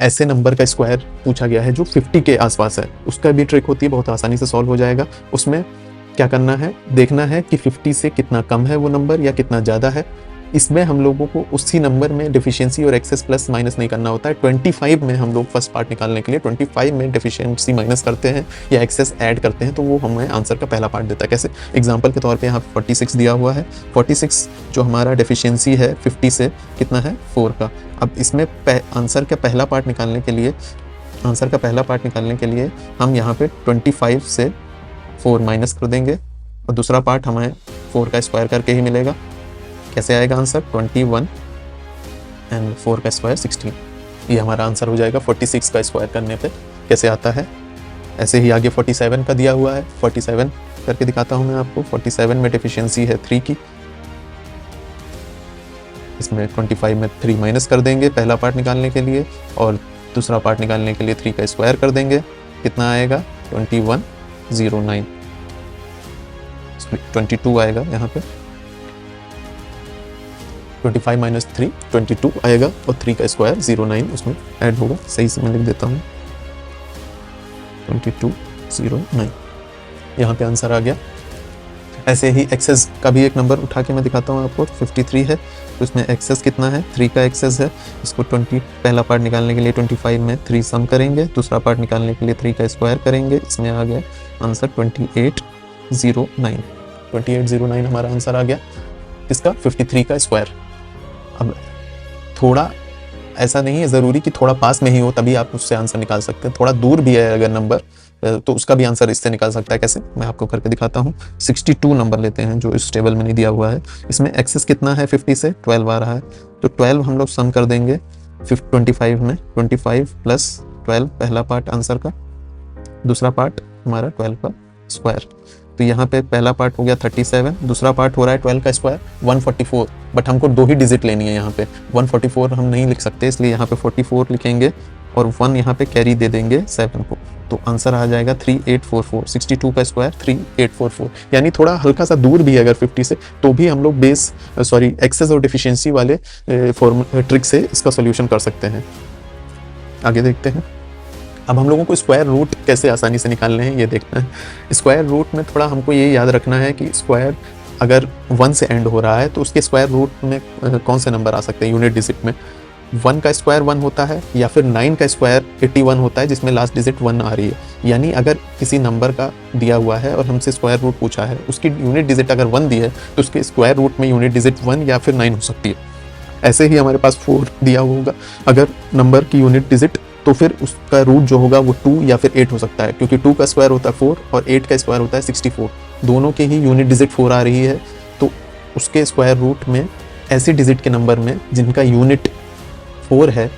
ऐसे नंबर का स्क्वायर पूछा गया है जो 50 के आसपास है, उसका भी ट्रिक होती है, बहुत आसानी से सॉल्व हो जाएगा। उसमें क्या करना है, देखना है कि 50 से कितना कम है वो नंबर या कितना ज़्यादा है। इसमें हम लोगों को उसी नंबर में डिफिशियंसी और एक्सेस प्लस माइनस नहीं करना होता है। 25 में हम लोग फर्स्ट पार्ट निकालने के लिए 25 में डिफिशियंसी माइनस करते हैं या एक्सेस ऐड करते हैं, तो वो हमें आंसर का पहला पार्ट देता है। कैसे, एग्जांपल के तौर पे यहाँ 46 दिया हुआ है। 46 जो हमारा डिफिशियंसी है 50 से कितना है, 4 का। अब इसमें आंसर का पहला पार्ट निकालने के लिए हम यहाँ पे 25 से 4 माइनस कर देंगे और दूसरा पार्ट हमें 4 का स्क्वायर करके ही मिलेगा। कैसे आएगा आंसर, 21 एंड 4 का स्क्वायर 16। ये हमारा आंसर हो जाएगा 46 का स्क्वायर करने पे कैसे आता है। ऐसे ही आगे 47 का दिया हुआ है, 47 करके दिखाता हूँ मैं आपको। 47 में डिफिशियंसी है 3 की, इसमें 25 में 3 माइनस कर देंगे पहला पार्ट निकालने के लिए और दूसरा पार्ट निकालने के लिए 3 का स्क्वायर कर देंगे। कितना आएगा, 2109, 22 आएगा यहाँ पे। 25 माइनस 3 22 आएगा और 3 का स्क्वायर 09 उसमें ऐड होगा। सही से मैं लिख देता हूँ 2209, यहाँ पे आंसर आ गया। ऐसे ही एक्सेस का भी एक नंबर उठा के मैं दिखाता हूँ आपको। 53 है तो इसमें एक्सेस कितना है, 3 का एक्सेस है। इसको 20 पहला पार्ट निकालने के लिए 25 में 3 सम करेंगे, दूसरा पार्ट निकालने के लिए 3 का स्क्वायर करेंगे। इसमें आ गया आंसर 2809। 2809 हमारा आंसर आ गया इसका 53 का स्क्वायर। अब थोड़ा ऐसा नहीं है ज़रूरी कि थोड़ा पास में ही हो तभी आप उससे आंसर निकाल सकते हैं, थोड़ा दूर भी है अगर नंबर तो उसका भी आंसर इससे निकाल सकता है। कैसे, मैं आपको करके दिखाता हूँ। 62 नंबर लेते हैं जो इस टेबल में नहीं दिया हुआ है। इसमें एक्सेस कितना है, 50 से 12 आ रहा है तो 12 हम लोग सम कर देंगे 25 में। 25 प्लस 12 पहला पार्ट आंसर का, दूसरा पार्ट हमारा 12 का स्क्वायर। तो यहाँ पे पहला पार्ट हो गया 37, दूसरा पार्ट हो रहा है 12 का स्क्वायर 144, बट हमको 2 ही डिजिट लेनी है यहाँ पे। 144 हम नहीं लिख सकते इसलिए यहाँ पे 44 लिखेंगे और 1 यहाँ पे कैरी दे देंगे 7 को, तो आंसर आ जाएगा 3844। 62 का स्क्वायर 3844, यानी थोड़ा हल्का सा दूर भी है अगर 50 से तो भी हम लोग एक्सेस और डिफिशियंसी वाले ट्रिक से इसका सोल्यूशन कर सकते हैं। आगे देखते हैं। अब हम लोगों को स्क्वायर रूट कैसे आसानी से निकालने हैं ये देखना है। स्क्वायर रूट में थोड़ा हमको ये याद रखना है कि स्क्वायर अगर 1 से एंड हो रहा है तो उसके स्क्वायर रूट में कौन से नंबर आ सकते हैं यूनिट डिजिट में। 1 का स्क्वायर 1 होता है या फिर 9 का स्क्वायर 81 होता है जिसमें लास्ट डिजिट 1 आ रही है। यानी अगर किसी नंबर का दिया हुआ है और हमसे स्क्वायर रूट पूछा है, उसकी यूनिट डिजिट अगर 1 दी है तो उसके स्क्वायर रूट में यूनिट डिजिट 1 या फिर 9 हो सकती है। ऐसे ही हमारे पास 4 दिया होगा अगर नंबर की यूनिट डिजिट, तो फिर उसका रूट जो होगा वो 2 या फिर 8 हो सकता है, क्योंकि 2 का स्क्वायर होता है 4 और 8 का स्क्वायर होता है 64। दोनों के ही यूनिट डिजिट 4 आ रही है तो उसके स्क्वायर रूट में ऐसे डिजिट के नंबर में जिनका यूनिट 4 है